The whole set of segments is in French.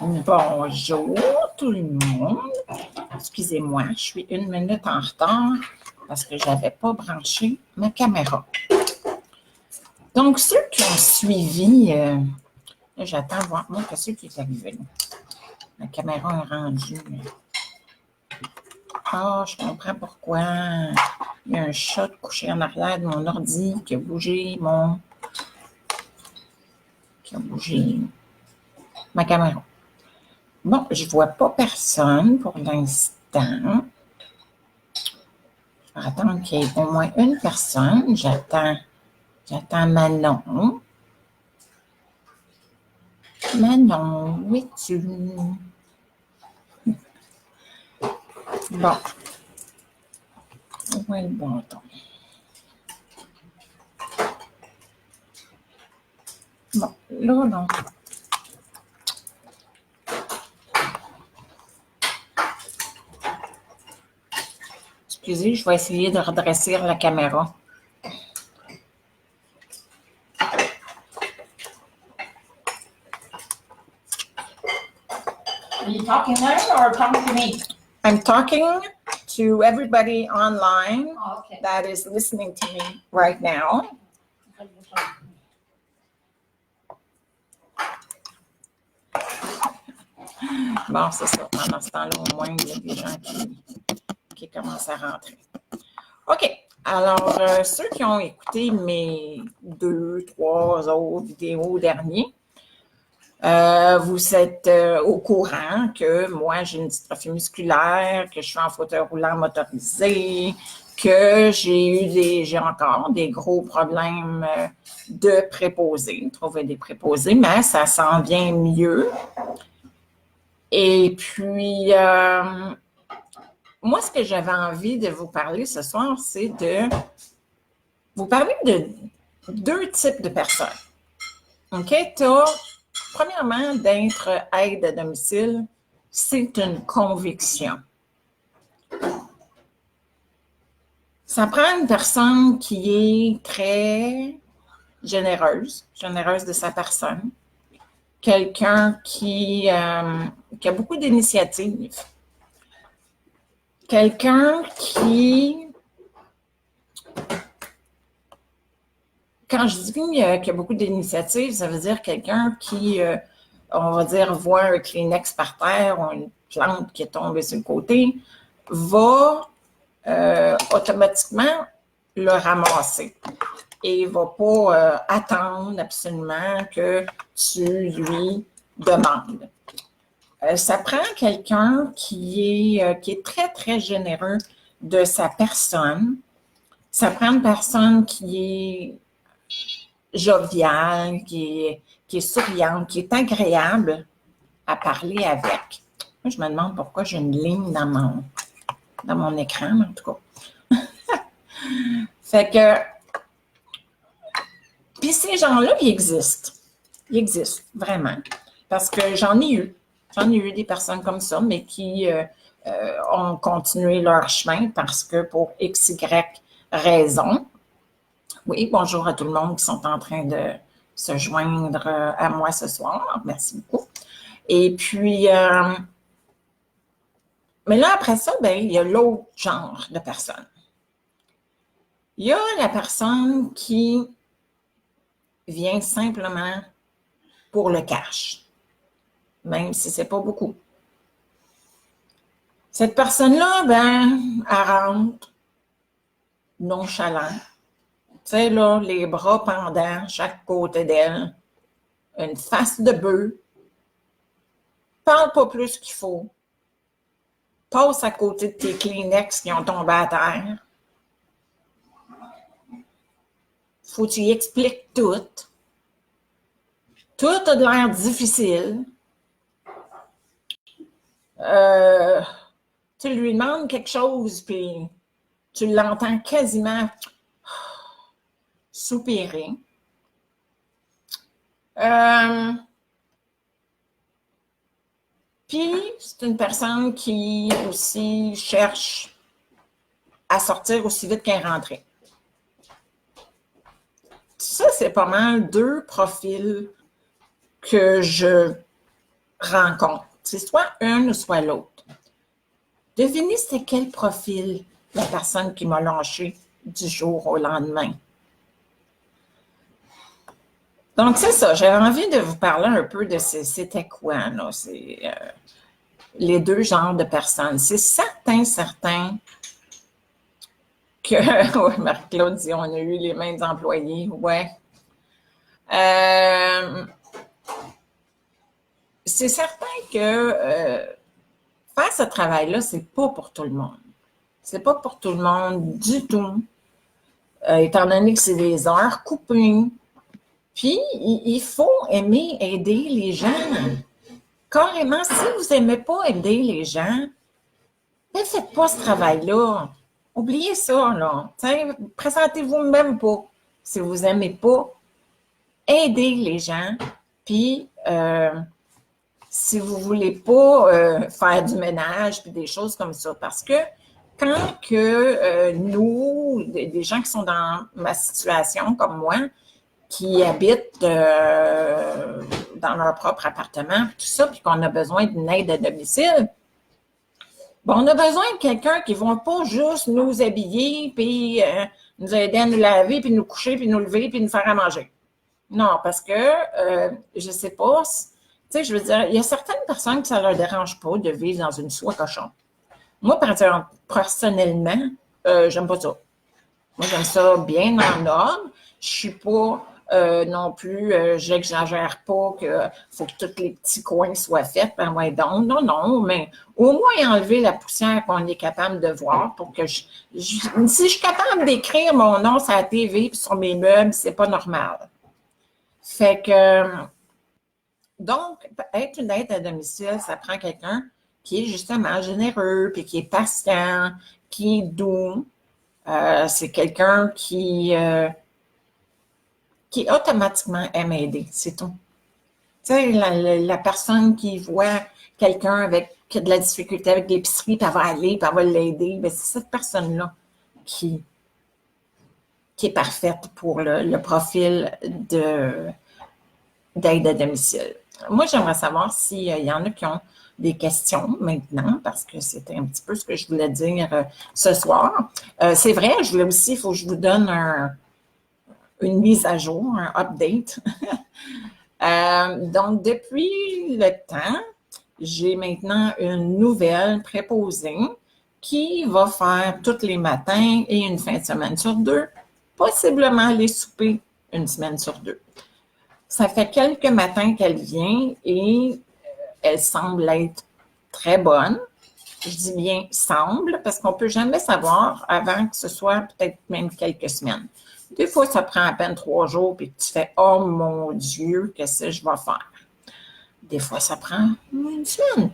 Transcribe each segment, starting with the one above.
Bonjour tout le monde. Excusez-moi, je suis 1 minute en retard parce que je n'avais pas branché ma caméra. Donc, ceux qui ont suivi, là, j'attends voir, moi, qu'est-ce qui est arrivé? Ma caméra est rendue. Ah, je comprends pourquoi. Il y a un chat couché en arrière de mon ordi qui a bougé ma caméra. Bon, je ne vois pas personne pour l'instant. Je vais attendre qu'il y ait au moins une personne. J'attends Manon. Manon, où es-tu? Bon. Où est le bâton? Bon, là, non. Excusez, je vais essayer de redresser la caméra. Are you talking there or talking to me? I'm talking to everybody online Oh, okay. that is listening to me right now. Bon, c'est ça. Pendant ce temps-là, au moins, il y a des gens qui commencent à rentrer. OK. Alors, ceux qui ont écouté mes 2, 3 autres vidéos derniers, vous êtes au courant que moi, j'ai une dystrophie musculaire, que je suis en fauteuil roulant motorisé, que j'ai encore des gros problèmes de préposés, trouver des préposés, mais ça s'en vient mieux. Et puis, moi, ce que j'avais envie de vous parler ce soir, c'est de vous parler de 2 types de personnes. OK? Premièrement, d'être aide à domicile, c'est une conviction. Ça prend une personne qui est très généreuse de sa personne, quelqu'un qui a beaucoup d'initiatives, quelqu'un qui, quand je dis qu'il y a beaucoup d'initiatives, ça veut dire quelqu'un qui, on va dire, voit un Kleenex par terre ou une plante qui est tombée sur le côté, va automatiquement le ramasser et il ne va pas attendre absolument que tu lui demandes. Ça prend quelqu'un qui est très, très généreux de sa personne. Ça prend une personne qui est joviale, qui est souriante, qui est agréable à parler avec. Moi, je me demande pourquoi j'ai une ligne dans mon écran, en tout cas. Fait que, puis ces gens-là, ils existent. Ils existent, vraiment. Parce que j'en ai eu des personnes comme ça, mais qui ont continué leur chemin parce que pour X, Y raison. Oui, bonjour à tout le monde qui sont en train de se joindre à moi ce soir. Merci beaucoup. Et puis, mais là, après ça, ben, il y a l'autre genre de personne. Il y a la personne qui vient simplement pour le cash, même si ce n'est pas beaucoup. Cette personne-là, ben, elle rentre nonchalant. Tu sais, là, les bras pendants, chaque côté d'elle, une face de bœuf, parle pas plus qu'il faut, passe à côté de tes Kleenex qui ont tombé à terre. Faut que tu y expliques tout. Tout a de l'air difficile. Tu lui demandes quelque chose, puis tu l'entends quasiment soupirer. Puis, c'est une personne qui aussi cherche à sortir aussi vite qu'elle est rentrée. Ça, c'est pas mal 2 profils que je rencontre. C'est soit une ou soit l'autre. Devinez c'est quel profil la personne qui m'a lâché du jour au lendemain. Donc, c'est ça. J'avais envie de vous parler un peu de c'était quoi, là. C'est les deux genres de personnes. C'est certain que, ouais, Marie-Claude dit, on a eu les mêmes employés. Ouais. C'est certain que faire ce travail-là, c'est pas pour tout le monde. C'est pas pour tout le monde du tout. Étant donné que c'est des heures coupées. Puis, il faut aimer aider les gens. Carrément, si vous n'aimez pas aider les gens, ne faites pas ce travail-là. Oubliez ça, là. Présentez-vous même pas. Si vous n'aimez pas, aidez les gens. Puis, si vous ne voulez pas faire du ménage puis des choses comme ça. Parce que quand que nous, des gens qui sont dans ma situation comme moi, qui habitent dans leur propre appartement, tout ça, puis qu'on a besoin d'une aide à domicile, bon, on a besoin de quelqu'un qui ne va pas juste nous habiller, puis nous aider à nous laver, puis nous coucher, puis nous lever, puis nous faire à manger. Non, parce que, je ne sais pas, tu sais, je veux dire, il y a certaines personnes que ça ne leur dérange pas de vivre dans une soie cochon. Moi, personnellement, j'aime pas ça. Moi, j'aime ça bien en ordre. Je suis pas non plus, j'exagère pas que faut que tous les petits coins soient faits. Ben ouais, donc, non, mais au moins enlever la poussière qu'on est capable de voir pour que si je suis capable d'écrire mon nom sur la TV et sur mes meubles, c'est pas normal. Fait que, donc, être une aide à domicile, ça prend quelqu'un qui est justement généreux, puis qui est patient, qui est doux. C'est quelqu'un qui automatiquement aime aider, c'est tout. Tu sais, la personne qui voit quelqu'un qui a de la difficulté avec l'épicerie, puis elle va aller, puis elle va l'aider, bien, c'est cette personne-là qui est parfaite pour le profil d'aide à domicile. Moi, j'aimerais savoir s'il y en a qui ont des questions maintenant, parce que c'était un petit peu ce que je voulais dire ce soir. C'est vrai, je voulais aussi, il faut que je vous donne une mise à jour, un update. Donc, depuis le temps, j'ai maintenant une nouvelle préposée qui va faire tous les matins et une fin de semaine sur deux, possiblement les souper une semaine sur deux. Ça fait quelques matins qu'elle vient et elle semble être très bonne. Je dis bien semble parce qu'on ne peut jamais savoir avant que ce soit peut-être même quelques semaines. Des fois, ça prend à peine 3 jours et tu fais « Oh mon Dieu, qu'est-ce que je vais faire? » Des fois, ça prend une semaine.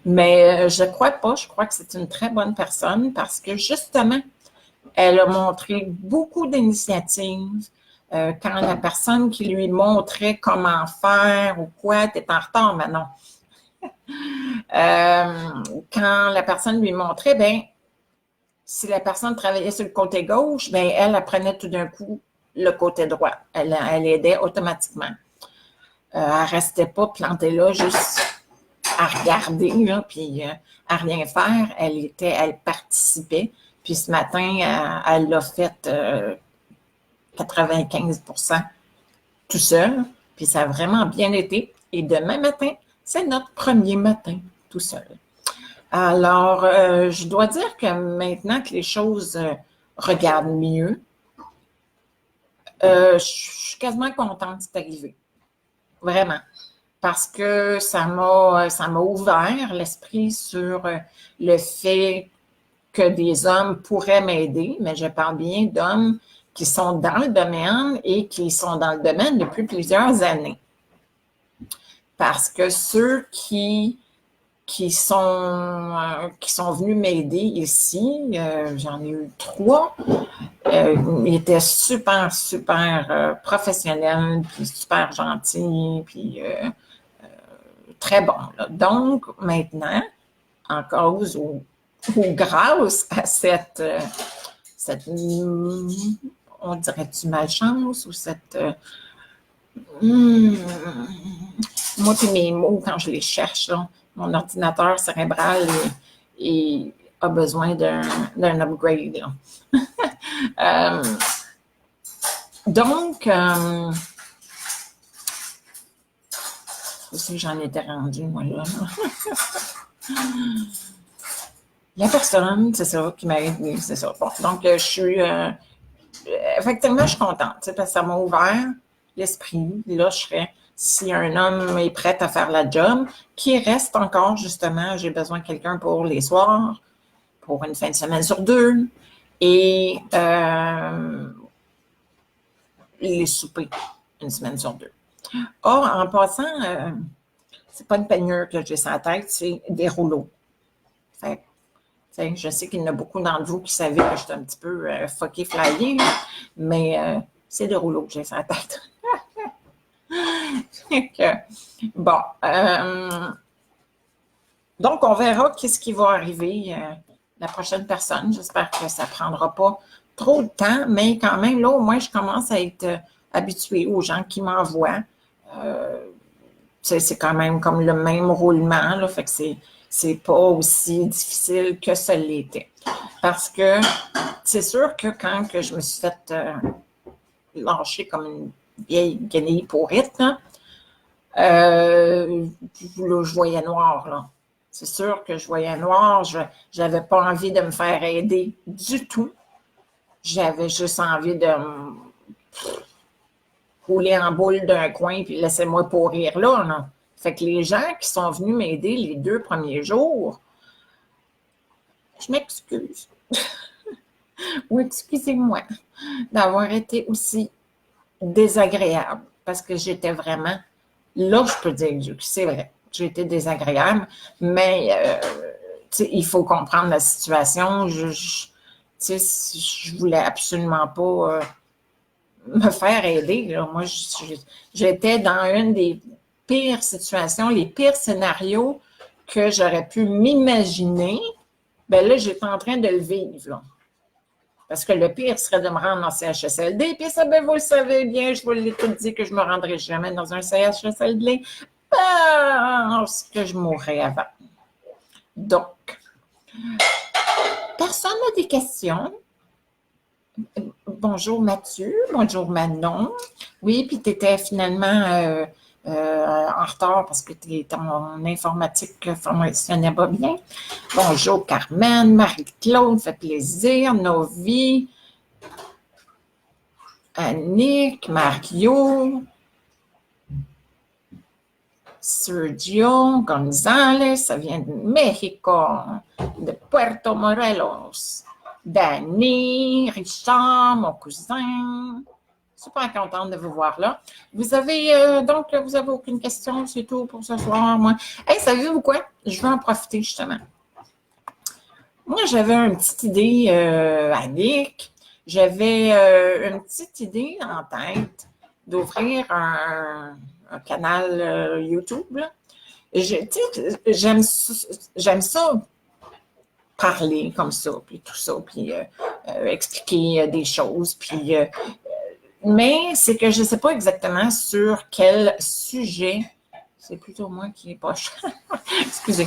Mais je ne crois pas. Je crois que c'est une très bonne personne parce que justement, elle a montré beaucoup d'initiatives. Quand la personne qui lui montrait comment faire ou quoi, tu es en retard maintenant. Quand la personne lui montrait, ben si la personne travaillait sur le côté gauche, ben elle apprenait tout d'un coup le côté droit. Elle aidait automatiquement. Elle ne restait pas plantée là juste à regarder, là, puis à rien faire. Elle participait. Puis ce matin, elle l'a fait 95% tout seul. Puis ça a vraiment bien été. Et demain matin, c'est notre premier matin tout seul. Alors, je dois dire que maintenant que les choses regardent mieux, je suis quasiment contente d'être arrivée. Vraiment. Parce que ça m'a ouvert l'esprit sur le fait que des hommes pourraient m'aider, mais je parle bien d'hommes qui sont dans le domaine et qui sont dans le domaine depuis plusieurs années. Parce que ceux qui sont venus m'aider ici, j'en ai eu 3. Ils étaient super professionnels, puis super gentils, puis très bons. Là. Donc, maintenant, en cause ou grâce à cette on dirait-tu malchance ou cette moi puis mes mots, quand je les cherche, là, mon ordinateur cérébral a besoin d'un upgrade. Là. Donc, aussi j'en étais rendue, moi, là. La personne, c'est ça, qui m'a aidé, c'est ça. Bon, donc, je suis... effectivement, je suis contente, parce que ça m'a ouvert l'esprit. Là, je serais, si un homme est prêt à faire la job, qui reste encore, justement, j'ai besoin de quelqu'un pour les soirs, pour une fin de semaine sur 2, et les soupers, une semaine sur 2. Or, en passant, c'est pas une peignure que j'ai sur la tête, c'est des rouleaux. Fait je sais qu'il y en a beaucoup d'entre vous qui savaient que je suis un petit peu fucké flyé, mais c'est des rouleaux que j'ai sur la tête. Bon. Donc, on verra qu'est-ce qui va arriver la prochaine personne. J'espère que ça ne prendra pas trop de temps, mais quand même, là, au moins, je commence à être habituée aux gens qui m'envoient. C'est quand même comme le même roulement, là, fait que c'est pas aussi difficile que ça l'était. Parce que c'est sûr que quand que je me suis fait lâcher comme une vieille guenille pourrite, là, je voyais noir, là. C'est sûr que je voyais noir, je n'avais pas envie de me faire aider du tout. J'avais juste envie de me rouler en boule d'un coin puis laissez-moi pourrir là, non? Fait que les gens qui sont venus m'aider les 2 premiers jours, je m'excuse. Ou excusez-moi d'avoir été aussi désagréable parce que j'étais vraiment, là, je peux dire que c'est vrai, j'ai été désagréable, mais il faut comprendre la situation. Je voulais absolument pas me faire aider. Là. Moi, j'étais dans une des pires situations, les pires scénarios que j'aurais pu m'imaginer. Ben là, j'étais en train de le vivre. Là. Parce que le pire serait de me rendre en CHSLD. Puis ça, ben, vous le savez bien, je vous l'ai tout dit que je ne me rendrai jamais dans un CHSLD parce que je mourrais avant. Donc, personne n'a des questions? Bonjour Mathieu, bonjour Manon. Oui, puis tu étais finalement en retard parce que ton informatique ne fonctionnait pas bien. Bonjour Carmen, Marie-Claude, fait plaisir. Novi, Annick, Mario, Sergio González, ça vient de Mexico, de Puerto Morelos. Danny, Richard, mon cousin. Super contente de vous voir là. Vous avez vous avez aucune question, c'est tout pour ce soir, moi. Hey, savez-vous quoi? Je vais en profiter justement. Moi, j'avais une petite idée, Annick. J'avais une petite idée en tête d'ouvrir un canal YouTube. Là. J'aime ça parler comme ça, puis tout ça, puis expliquer des choses, puis mais c'est que je ne sais pas exactement sur quel sujet, c'est plutôt moi qui est poche, excusez,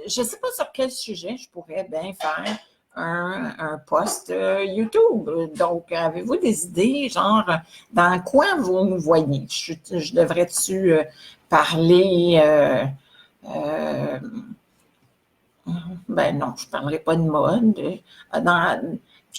je ne sais pas sur quel sujet je pourrais bien faire un post YouTube. Donc, avez-vous des idées, genre, dans quoi vous me voyez? Je devrais-tu parler... ben non, je ne parlerai pas de mode.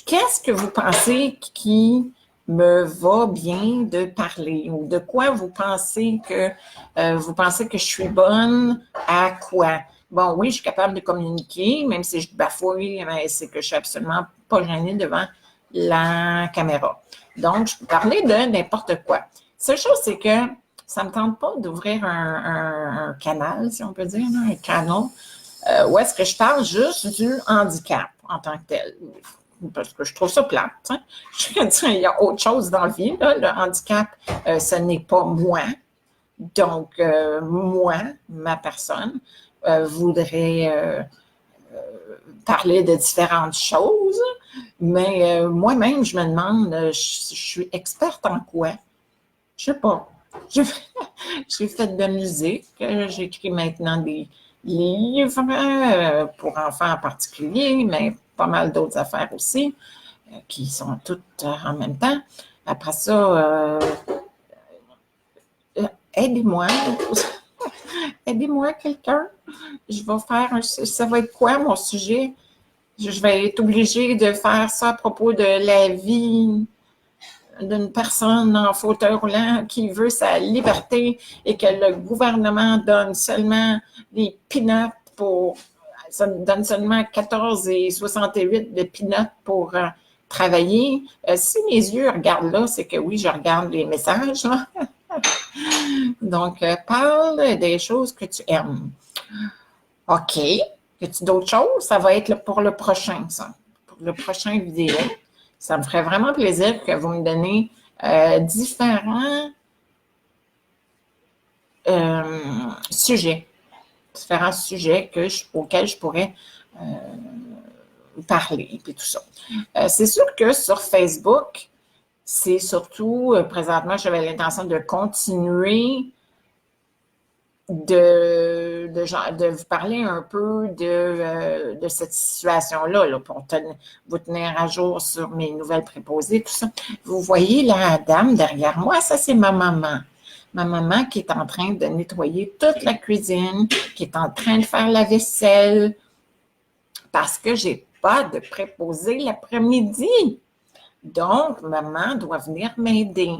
Qu'est-ce que vous pensez qui me va bien de parler ou de quoi vous pensez que je suis bonne à quoi? Bon, oui, je suis capable de communiquer, même si je bafouille, mais c'est que je suis absolument pas gênée devant la caméra. Donc, je peux parler de n'importe quoi. La seule chose, c'est que ça ne me tente pas d'ouvrir un canal, si on peut dire, un canal, où est-ce que je parle juste du handicap en tant que tel. Parce que je trouve ça plate. Hein? Je veux dire, il y a autre chose dans la vie. Là. Le handicap, ce n'est pas moi. Donc, moi, ma personne, voudrais parler de différentes choses. Mais moi-même, je me demande, je suis experte en quoi? Je sais pas. J'ai fait de la musique, j'écris maintenant des livres pour enfants en particulier, mais pas mal d'autres affaires aussi, qui sont toutes en même temps. Après ça, aidez-moi, aidez-moi quelqu'un. Je vais faire, ça va être quoi mon sujet? Je vais être obligée de faire ça à propos de la vie d'une personne en fauteuil roulant qui veut sa liberté et que le gouvernement donne seulement des peanuts pour, ça donne seulement 14,68 de peanuts pour travailler. Si mes yeux regardent là, c'est que oui, je regarde les messages, là. Donc, parle des choses que tu aimes. OK. Y a-t-il d'autres choses? Ça va être pour le prochain, ça. Pour le prochain vidéo. Ça me ferait vraiment plaisir que vous me donnez différents sujets. Différents sujets auxquels je pourrais parler, puis tout ça. C'est sûr que sur Facebook, c'est surtout, présentement, j'avais l'intention de continuer de vous parler un peu de cette situation-là, là, pour vous tenir à jour sur mes nouvelles préposées, tout ça. Vous voyez la dame derrière moi, ça c'est ma maman. Ma maman qui est en train de nettoyer toute la cuisine, qui est en train de faire la vaisselle, parce que j'ai pas de préposé l'après-midi. Donc, maman doit venir m'aider.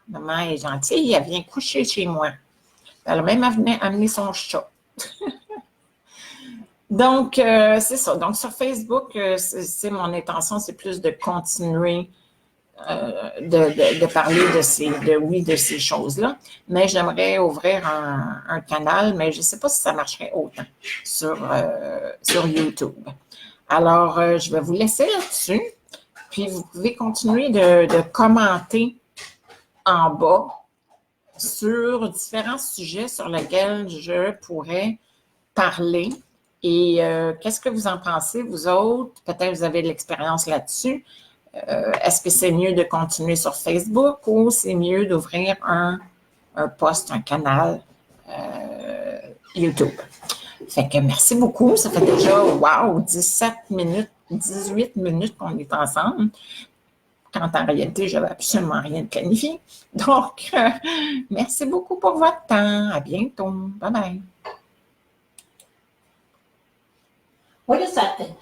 Maman est gentille, elle vient coucher chez moi. Elle a même amené son chat. Donc, c'est ça. Donc, sur Facebook, c'est mon intention, c'est plus de continuer de parler de ces choses-là. Mais j'aimerais ouvrir un canal, mais je ne sais pas si ça marcherait autant sur YouTube. Alors, je vais vous laisser là-dessus. Puis, vous pouvez continuer de commenter en bas sur différents sujets sur lesquels je pourrais parler. Et qu'est-ce que vous en pensez, vous autres? Peut-être vous avez de l'expérience là-dessus. Est-ce que c'est mieux de continuer sur Facebook ou c'est mieux d'ouvrir un post, un canal YouTube? Fait que merci beaucoup. Ça fait déjà, wow, 17 minutes, 18 minutes qu'on est ensemble. Quand en réalité, je n'avais absolument rien de planifié. Donc, merci beaucoup pour votre temps. À bientôt. Bye bye. What is that thing?